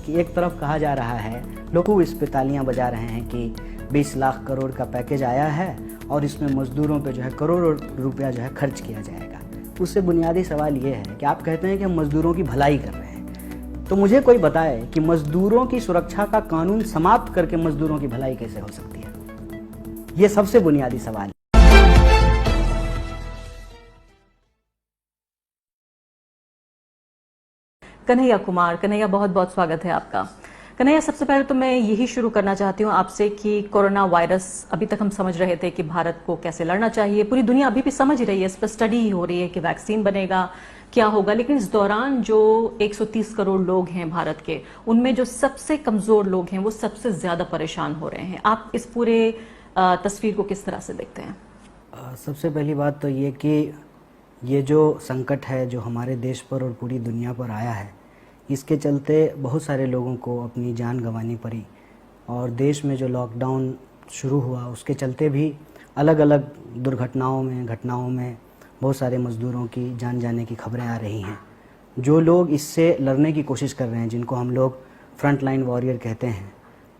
कि एक तरफ कहा जा रहा है, लोग इस पे तालियां बजा रहे हैं कि 20 लाख करोड़ का पैकेज आया है और इसमें मजदूरों पे जो है करोड़ों रुपया जो है खर्च किया जाएगा। उससे बुनियादी सवाल ये है कि आप कहते हैं कि हम मजदूरों की भलाई कर रहे हैं, तो मुझे कोई बताए कि मजदूरों की सुरक्षा का कानून समाप्त करके मजदूरों की भलाई कैसे हो सकती है। ये सबसे बुनियादी सवाल है। कन्हैया कुमार, कन्हैया बहुत बहुत स्वागत है आपका। कन्हैया, सबसे पहले तो मैं यही शुरू करना चाहती हूँ आपसे कि कोरोना वायरस, अभी तक हम समझ रहे थे कि भारत को कैसे लड़ना चाहिए, पूरी दुनिया अभी भी समझ रही है, इस पर स्टडी ही हो रही है कि वैक्सीन बनेगा क्या होगा, लेकिन इस दौरान जो 130 करोड़ लोग हैं भारत के, उनमें जो सबसे कमजोर लोग हैं वो सबसे ज्यादा परेशान हो रहे हैं। आप इस पूरे तस्वीर को किस तरह से देखते हैं? सबसे पहली बात तो ये कि ये जो संकट है जो हमारे देश पर और पूरी दुनिया पर आया है, इसके चलते बहुत सारे लोगों को अपनी जान गंवानी पड़ी। और देश में जो लॉकडाउन शुरू हुआ उसके चलते भी अलग अलग घटनाओं में बहुत सारे मज़दूरों की जान जाने की खबरें आ रही हैं। जो लोग इससे लड़ने की कोशिश कर रहे हैं, जिनको हम लोग फ्रंट लाइन वॉरियर कहते हैं,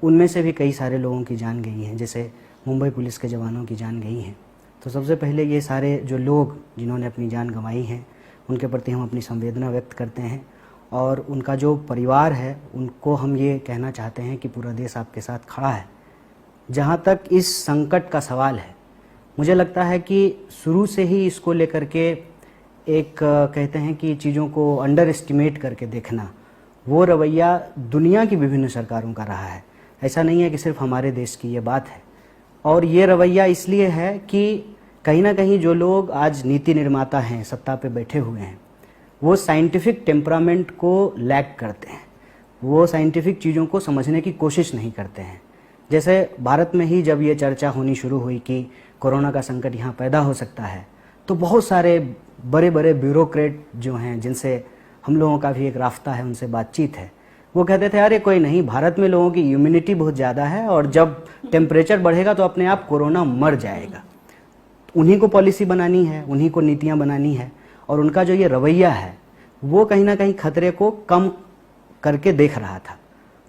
उनमें से भी कई सारे लोगों की जान गई हैं, जैसे मुंबई पुलिस के जवानों की जान गई हैं। तो सबसे पहले ये सारे जो लोग जिन्होंने अपनी जान गंवाई है उनके प्रति हम अपनी संवेदना व्यक्त करते हैं, और उनका जो परिवार है उनको हम ये कहना चाहते हैं कि पूरा देश आपके साथ खड़ा है। जहाँ तक इस संकट का सवाल है, मुझे लगता है कि शुरू से ही इसको लेकर के एक कहते हैं कि चीज़ों को अंडर एस्टिमेट करके देखना, वो रवैया दुनिया की विभिन्न सरकारों का रहा है। ऐसा नहीं है कि सिर्फ हमारे देश की ये बात है। और ये रवैया इसलिए है कि कहीं ना कहीं जो लोग आज नीति निर्माता हैं, सत्ता पे बैठे हुए हैं, वो साइंटिफिक टेम्परामेंट को लैक करते हैं। वो साइंटिफिक चीज़ों को समझने की कोशिश नहीं करते हैं। जैसे भारत में ही जब ये चर्चा होनी शुरू हुई कि कोरोना का संकट यहाँ पैदा हो सकता है, तो बहुत सारे बड़े बड़े ब्यूरोक्रेट जो हैं, जिनसे हम लोगों का भी एक रास्ता है, उनसे बातचीत है, वो कहते थे अरे कोई नहीं, भारत में लोगों की इम्यूनिटी बहुत ज़्यादा है और जब टेम्परेचर बढ़ेगा तो अपने आप कोरोना मर जाएगा। उन्हीं को पॉलिसी बनानी है, उन्हीं को नीतियाँ बनानी है, और उनका जो ये रवैया है वो कहीं ना कहीं खतरे को कम करके देख रहा था।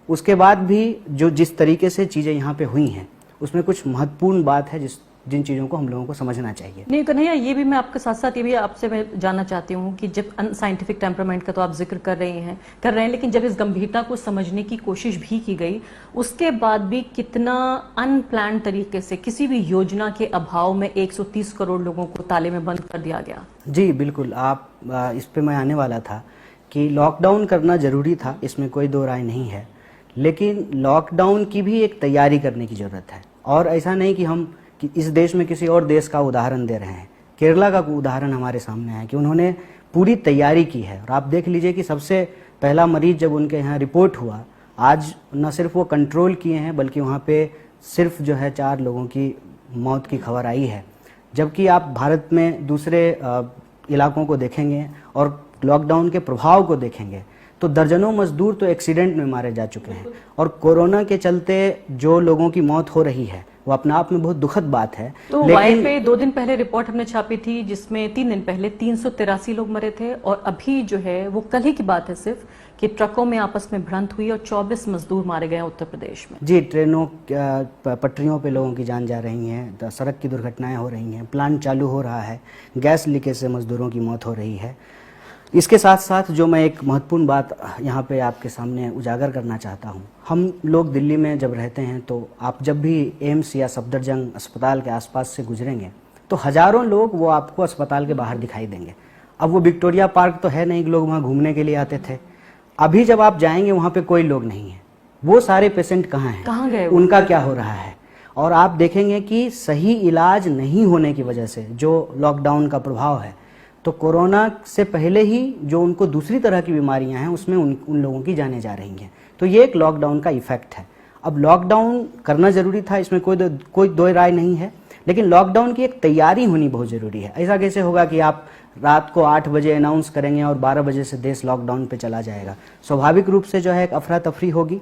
उसके बाद भी जिस तरीके से चीज़ें यहाँ पे हुई हैं, उसमें कुछ महत्वपूर्ण बात है जिन चीज़ों को हम लोगों को समझना चाहिए। नहीं कन्हैया, ये भी मैं आपके साथ साथ ये भी आपसे मैं जानना चाहती हूँ कि जब अनसाइंटिफिक टेम्परामेंट का तो आप जिक्र कर रहे हैं, लेकिन जब इस गंभीरता को समझने की कोशिश भी की गई, उसके बाद भी कितना अनप्लान तरीके से, किसी भी योजना के अभाव में 130 करोड़ लोगों को ताले में बंद कर दिया गया। जी बिल्कुल, आप इस पे मैं आने वाला था कि लॉकडाउन करना जरूरी था, इसमें कोई दो राय नहीं है, लेकिन लॉकडाउन की भी एक तैयारी करने की जरूरत है। और ऐसा नहीं कि हम इस देश में किसी और देश का उदाहरण दे रहे हैं। केरला का उदाहरण हमारे सामने है कि उन्होंने पूरी तैयारी की है। और आप देख लीजिए कि सबसे पहला मरीज जब उनके यहाँ रिपोर्ट हुआ, आज न सिर्फ वो कंट्रोल किए हैं, बल्कि वहाँ पे सिर्फ जो है 4 लोगों की मौत की खबर आई है। जबकि आप भारत में दूसरे इलाकों को देखेंगे और लॉकडाउन के प्रभाव को देखेंगे तो दर्जनों मजदूर तो एक्सीडेंट में मारे जा चुके हैं। और कोरोना के चलते जो लोगों की मौत हो रही है वो अपने आप में बहुत दुखद बात है। तो वायर पे 2 दिन पहले रिपोर्ट हमने छापी थी, जिसमें 3 दिन पहले 383 लोग मरे थे, और अभी जो है वो कल ही की बात है सिर्फ कि ट्रकों में आपस में भिड़ंत हुई और 24 मजदूर मारे गए उत्तर प्रदेश में। जी, ट्रेनों पटरियों पे लोगों की जान जा रही हैं, सड़क की दुर्घटनाएं हो रही हैं, प्लांट चालू हो रहा है, गैस लीकेज से मजदूरों की मौत हो रही है। इसके साथ साथ जो मैं एक महत्वपूर्ण बात यहाँ पे आपके सामने उजागर करना चाहता हूँ, हम लोग दिल्ली में जब रहते हैं तो आप जब भी एम्स या सफदरजंग अस्पताल के आसपास से गुजरेंगे तो हज़ारों लोग वो आपको अस्पताल के बाहर दिखाई देंगे। अब वो विक्टोरिया पार्क तो है नहीं कि लोग वहाँ घूमने के लिए आते थे। अभी जब आप जाएंगे वहाँ पे कोई लोग नहीं है। वो सारे पेशेंट कहाँ हैं, कहाँ गए, उनका क्या हो रहा है? और आप देखेंगे कि सही इलाज नहीं होने की वजह से जो लॉकडाउन का प्रभाव है, तो कोरोना से पहले ही जो उनको दूसरी तरह की बीमारियां हैं उसमें उन लोगों की जाने जा रही हैं। तो ये एक लॉकडाउन का इफेक्ट है। अब लॉकडाउन करना जरूरी था, इसमें कोई दो राय नहीं है, लेकिन लॉकडाउन की एक तैयारी होनी बहुत ज़रूरी है। ऐसा कैसे होगा कि आप रात को 8 बजे अनाउंस करेंगे और 12 बजे से देश लॉकडाउन पे चला जाएगा? स्वाभाविक रूप से जो है एक अफरा तफरी होगी।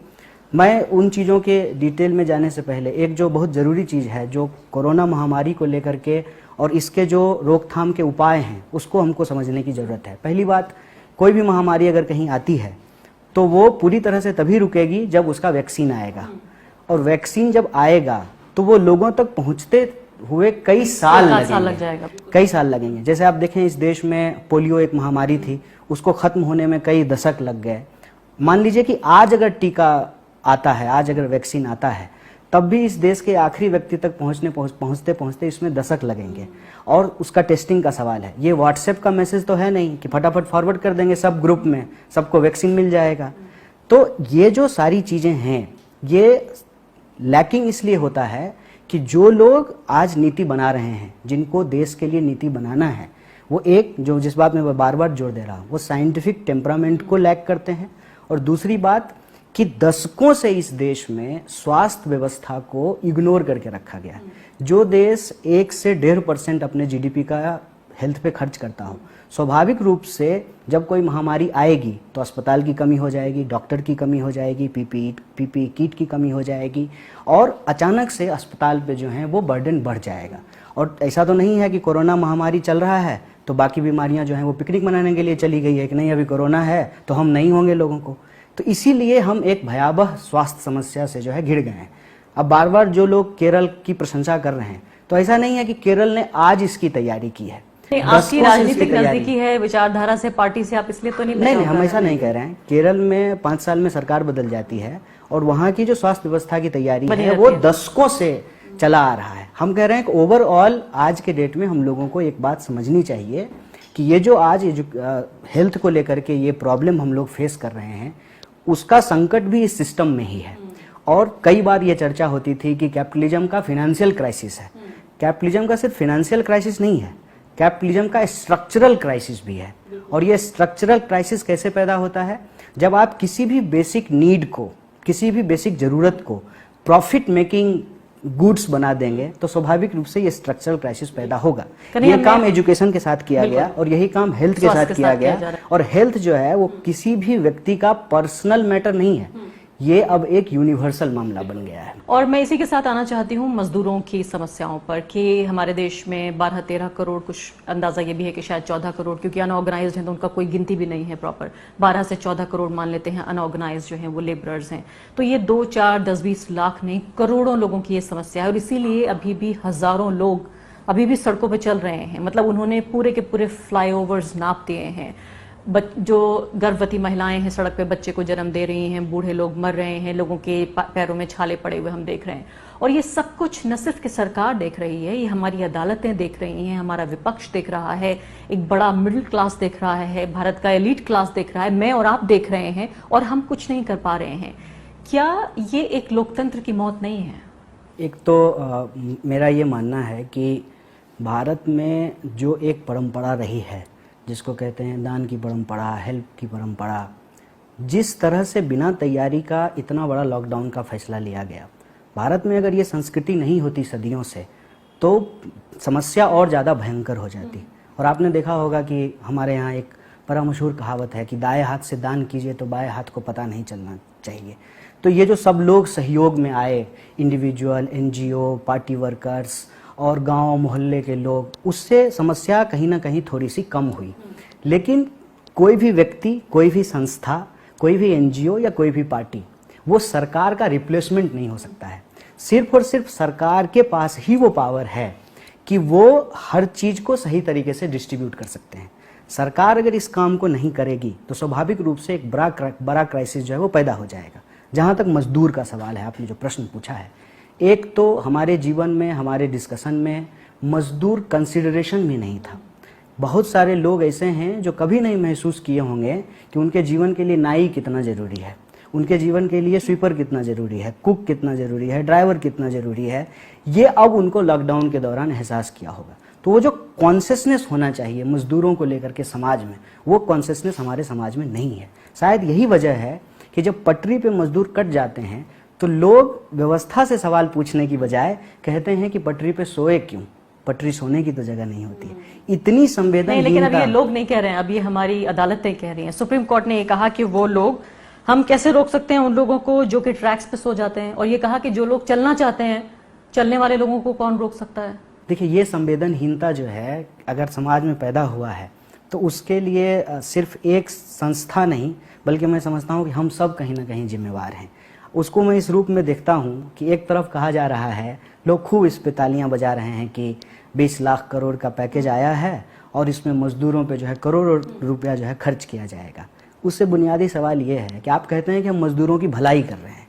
मैं उन चीज़ों के डिटेल में जाने से पहले एक जो बहुत ज़रूरी चीज़ है, जो कोरोना महामारी को लेकर के और इसके जो रोकथाम के उपाय हैं, उसको हमको समझने की ज़रूरत है। पहली बात, कोई भी महामारी अगर कहीं आती है तो वो पूरी तरह से तभी रुकेगी जब उसका वैक्सीन आएगा, और वैक्सीन जब आएगा तो वो लोगों तक पहुंचते हुए कई साल लग जाएगा। कई साल लगेंगे। जैसे आप देखें, इस देश में पोलियो एक महामारी थी, उसको खत्म होने में कई दशक लग गए। मान लीजिए कि आज अगर टीका आता है, आज अगर वैक्सीन आता है, तब भी इस देश के आखिरी व्यक्ति तक पहुंचते पहुंचते इसमें दशक लगेंगे। और उसका टेस्टिंग का सवाल है। ये व्हाट्सएप का मैसेज तो है नहीं कि फटाफट फॉरवर्ड कर देंगे सब ग्रुप में, सबको वैक्सीन मिल जाएगा। तो ये जो सारी चीजें हैं, ये लैकिंग इसलिए होता है कि जो लोग आज नीति बना रहे हैं, जिनको देश के लिए नीति बनाना है, वो एक जो जिस बात में मैं बार बार जोर दे रहा हूँ, वो साइंटिफिक टेम्परामेंट को लैक करते हैं। और दूसरी बात कि दशकों से इस देश में स्वास्थ्य व्यवस्था को इग्नोर करके रखा गया है। जो देश 1 से 1.5% अपने जीडीपी का हेल्थ पे खर्च करता हो, स्वाभाविक रूप से जब कोई महामारी आएगी तो अस्पताल की कमी हो जाएगी, डॉक्टर की कमी हो जाएगी, पीपी किट की कमी हो जाएगी, और अचानक से अस्पताल पे जो है वो बर्डन बढ़ जाएगा। और ऐसा तो नहीं है कि कोरोना महामारी चल रहा है तो बाकी बीमारियां जो हैं वो पिकनिक मनाने के लिए चली गई है कि नहीं, अभी कोरोना है तो हम नहीं होंगे लोगों को। तो इसीलिए हम एक भयावह स्वास्थ्य समस्या से जो है घिर गए हैं। अब बार बार जो लोग केरल की प्रशंसा कर रहे हैं, तो ऐसा नहीं है कि केरल ने आज इसकी तैयारी की है। आपकी राजनीतिक नजदीकी है, विचारधारा से, पार्टी से, आप इसलिए तो नहीं हम ऐसा नहीं कह रहे हैं। केरल में 5 साल में सरकार बदल जाती है और वहां की जो स्वास्थ्य व्यवस्था की तैयारी है वो दशकों से चला आ रहा है। हम कह रहे हैं कि ओवरऑल आज के डेट में हम लोगों को एक बात समझनी चाहिए कि ये जो आज हेल्थ को लेकर के ये प्रॉब्लम हम लोग फेस कर रहे हैं, उसका संकट भी इस सिस्टम में ही है। और कई बार ये चर्चा होती थी कि कैपिटलिज्म का फाइनेंशियल क्राइसिस है। कैपिटलिज्म का सिर्फ फाइनेंशियल क्राइसिस नहीं है, कैपिटलिज्म का स्ट्रक्चरल क्राइसिस भी है। और ये स्ट्रक्चरल क्राइसिस कैसे पैदा होता है? जब आप किसी भी बेसिक नीड को, किसी भी बेसिक जरूरत को प्रॉफिट मेकिंग गुड्स बना देंगे तो स्वाभाविक रूप से ये स्ट्रक्चरल क्राइसिस पैदा होगा। ये काम एजुकेशन के साथ किया गया और यही काम हेल्थ के साथ किया गया। और हेल्थ जो है वो किसी भी व्यक्ति का पर्सनल मैटर नहीं है, ये अब एक यूनिवर्सल मामला बन गया है। और मैं इसी के साथ आना चाहती हूँ मजदूरों की समस्याओं पर कि हमारे देश में 12-13 करोड़, कुछ अंदाजा ये भी है कि शायद 14 करोड़, क्योंकि अनऑर्गेनाइज्ड हैं तो उनका कोई गिनती भी नहीं है प्रॉपर, 12 से 14 करोड़ मान लेते हैं अनऑर्गेनाइज्ड जो हैं वो लेबरर्स हैं। तो ये 2, 4, 10, 20 लाख नहीं, करोड़ों लोगों की ये समस्या है। और इसीलिए अभी भी हजारों लोग अभी भी सड़कों पर चल रहे हैं। मतलब उन्होंने पूरे के पूरे फ्लाईओवर्स नाप दिए हैं। जो गर्भवती महिलाएं हैं सड़क पे बच्चे को जन्म दे रही हैं, बूढ़े लोग मर रहे हैं, लोगों के पैरों में छाले पड़े हुए हम देख रहे हैं। और ये सब कुछ न सिर्फ कि सरकार देख रही है, ये हमारी अदालतें देख रही हैं, हमारा विपक्ष देख रहा है, एक बड़ा मिडिल क्लास देख रहा है, भारत का एलीट क्लास देख रहा है, मैं और आप देख रहे हैं, और हम कुछ नहीं कर पा रहे हैं। क्या ये एक लोकतंत्र की मौत नहीं है? एक तो मेरा ये मानना है कि भारत में जो एक परंपरा रही है, जिसको कहते हैं दान की परंपरा, हेल्प की परंपरा, जिस तरह से बिना तैयारी का इतना बड़ा लॉकडाउन का फैसला लिया गया, भारत में अगर ये संस्कृति नहीं होती सदियों से तो समस्या और ज़्यादा भयंकर हो जाती। और आपने देखा होगा कि हमारे यहाँ एक बड़ा मशहूर कहावत है कि दाएं हाथ से दान कीजिए तो बाएं हाथ को पता नहीं चलना चाहिए। तो ये जो सब लोग सहयोग में आए, इंडिविजुअल, एनजीओ, पार्टी वर्कर्स और गांव मोहल्ले के लोग, उससे समस्या कहीं ना कहीं थोड़ी सी कम हुई। लेकिन कोई भी व्यक्ति, कोई भी संस्था, कोई भी एनजीओ या कोई भी पार्टी वो सरकार का रिप्लेसमेंट नहीं हो सकता है। सिर्फ और सिर्फ सरकार के पास ही वो पावर है कि वो हर चीज़ को सही तरीके से डिस्ट्रीब्यूट कर सकते हैं। सरकार अगर इस काम को नहीं करेगी तो स्वाभाविक रूप से एक बड़ा क्राइसिस जो है वो पैदा हो जाएगा। जहाँ तक मजदूर का सवाल है, आपने जो प्रश्न पूछा है, एक तो हमारे जीवन में, हमारे डिस्कशन में मजदूर कंसिडरेशन भी नहीं था। बहुत सारे लोग ऐसे हैं जो कभी नहीं महसूस किए होंगे कि उनके जीवन के लिए नाई कितना ज़रूरी है, उनके जीवन के लिए स्वीपर कितना ज़रूरी है, कुक कितना ज़रूरी है, ड्राइवर कितना ज़रूरी है। ये अब उनको लॉकडाउन के दौरान एहसास किया होगा। तो वो जो कॉन्शियसनेस होना चाहिए मजदूरों को लेकर के समाज में, वो कॉन्शियसनेस हमारे समाज में नहीं है। शायद यही वजह है कि जब पटरी पे मजदूर कट जाते हैं तो लोग व्यवस्था से सवाल पूछने की बजाय कहते हैं कि पटरी पे सोए क्यों, पटरी सोने की तो जगह नहीं होती है। इतनी संवेदनहीनता। लेकिन अब ये लोग नहीं कह रहे हैं, अब ये हमारी अदालतें कह रही हैं। सुप्रीम कोर्ट ने ये कहा कि वो लोग, हम कैसे रोक सकते हैं उन लोगों को जो कि ट्रैक्स पे सो जाते हैं, और ये कहा कि जो लोग चलना चाहते हैं, चलने वाले लोगों को कौन रोक सकता है? देखिए, ये संवेदनहीनता जो है अगर समाज में पैदा हुआ है तो उसके लिए सिर्फ एक संस्था नहीं बल्कि मैं समझता हूँ कि हम सब कहीं ना कहीं जिम्मेवार हैं। उसको मैं इस रूप में देखता हूँ कि एक तरफ कहा जा रहा है, लोग खूब इस पे तालियां बजा रहे हैं कि 20 लाख करोड़ का पैकेज आया है और इसमें मजदूरों पे जो है करोड़ों रुपया जो है खर्च किया जाएगा। उससे बुनियादी सवाल ये है कि आप कहते हैं कि हम मजदूरों की भलाई कर रहे हैं,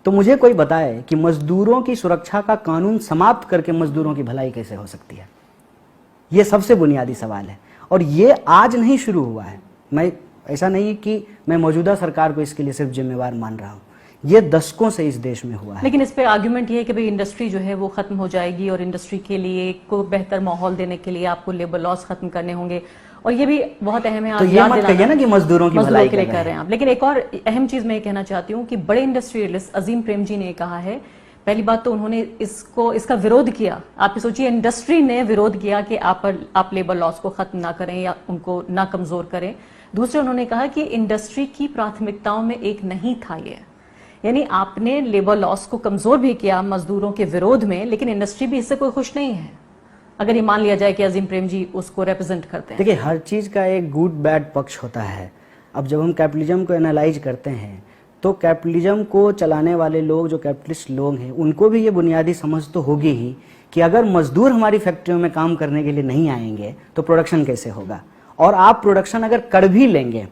तो मुझे कोई बताए कि मजदूरों की सुरक्षा का कानून समाप्त करके मजदूरों की भलाई कैसे हो सकती है? ये सबसे बुनियादी सवाल है और ये आज नहीं शुरू हुआ है। मैं ऐसा नहीं कि मैं मौजूदा सरकार को इसके लिए सिर्फ जिम्मेवार मान रहा हूँ, ये दशकों से इस देश में हुआ है। लेकिन इस पे आर्ग्यूमेंट ये है कि भाई इंडस्ट्री जो है वो खत्म हो जाएगी और इंडस्ट्री के लिए को बेहतर माहौल देने के लिए आपको लेबर लॉस खत्म करने होंगे, और ये भी बहुत अहम है। तो ये मत कहिए ना कि मजदूरों की भलाई के लिए कर रहे हैं आप। लेकिन एक और अहम चीज मैं ये कहना चाहती हूँ कि बड़े इंडस्ट्रियलिस्ट अजीम प्रेमजी ने कहा है, पहली बात तो उन्होंने इसका विरोध किया। आप सोचिए, इंडस्ट्री ने विरोध किया कि आप लेबर लॉस को खत्म ना करें या उनको ना कमजोर करें। दूसरे, उन्होंने कहा कि इंडस्ट्री की प्राथमिकताओं में एक नहीं था ये, यानी आपने लेबर लॉस को कमजोर भी किया मजदूरों के विरोध में, लेकिन इंडस्ट्री भी इससे कोई खुश नहीं है, अगर ये मान लिया जाए कि अजीम प्रेम जी उसको रिप्रेजेंट करते हैं। देखिए, हर चीज का एक गुड बैड पक्ष होता है। अब जब हम कैपिटलिज्म को एनालाइज करते हैं तो कैपिटलिज्म को चलाने वाले लोग, जो कैपिटलिस्ट लोग हैं, उनको भी ये बुनियादी समझ तो होगी ही कि अगर मजदूर हमारी फैक्ट्रियों में काम करने के लिए नहीं आएंगे तो प्रोडक्शन कैसे होगा, और आप प्रोडक्शन अगर कर भी लेंगे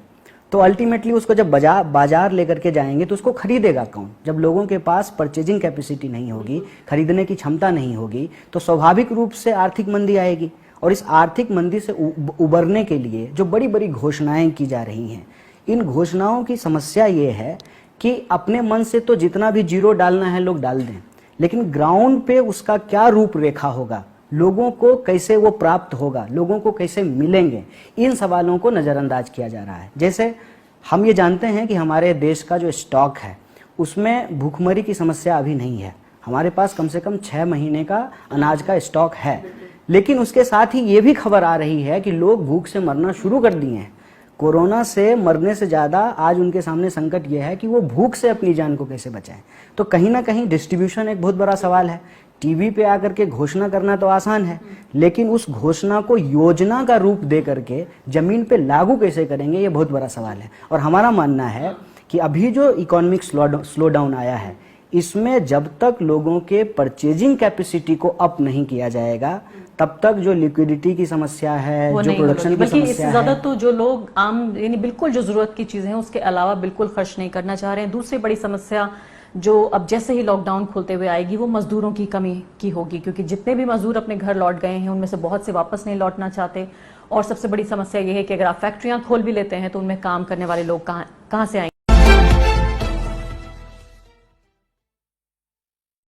तो अल्टीमेटली उसको जब बाजार लेकर के जाएंगे तो उसको खरीदेगा कौन? जब लोगों के पास परचेजिंग कैपेसिटी नहीं होगी, खरीदने की क्षमता नहीं होगी, तो स्वाभाविक रूप से आर्थिक मंदी आएगी। और इस आर्थिक मंदी से उबरने के लिए जो बड़ी बड़ी घोषणाएं की जा रही हैं, इन घोषणाओं की समस्या ये है कि अपने मन से तो जितना भी जीरो डालना है लोग डाल दें, लेकिन ग्राउंड पे उसका क्या रूपरेखा होगा, लोगों को कैसे वो प्राप्त होगा, लोगों को कैसे मिलेंगे, इन सवालों को नज़रअंदाज किया जा रहा है। जैसे हम ये जानते हैं कि हमारे देश का जो स्टॉक है उसमें भूखमरी की समस्या अभी नहीं है। हमारे पास कम से कम 6 महीने का अनाज का स्टॉक है, लेकिन उसके साथ ही ये भी खबर आ रही है कि लोग भूख से मरना शुरू कर दिए हैं। कोरोना से मरने से ज़्यादा आज उनके सामने संकट यह है कि वो भूख से अपनी जान को कैसे बचाएं। तो कहीं ना कहीं डिस्ट्रीब्यूशन एक बहुत बड़ा सवाल है। टीवी पे आकर के घोषणा करना तो आसान है, लेकिन उस घोषणा को योजना का रूप दे करके जमीन पे लागू कैसे करेंगे, ये बहुत बड़ा सवाल है। और हमारा मानना है कि अभी जो इकोनॉमिक स्लो डाउन आया है, इसमें जब तक लोगों के परचेजिंग कैपेसिटी को अप नहीं किया जाएगा, तब तक जो लिक्विडिटी की समस्या है, जो प्रोडक्शन की समस्या है, ज्यादा तो जो लोग आम यानी बिल्कुल जो जरूरत की चीजें हैं उसके अलावा बिल्कुल खर्च नहीं करना चाह रहे हैं। दूसरी बड़ी समस्या जो अब जैसे ही लॉकडाउन खोलते हुए आएगी वो मजदूरों की कमी की होगी, क्योंकि जितने भी मजदूर अपने घर लौट गए हैं उनमें से बहुत से वापस नहीं लौटना चाहते। और सबसे बड़ी समस्या ये है कि अगर आप फैक्ट्रियां खोल भी लेते हैं तो उनमें काम करने वाले लोग कहाँ से आएंगे।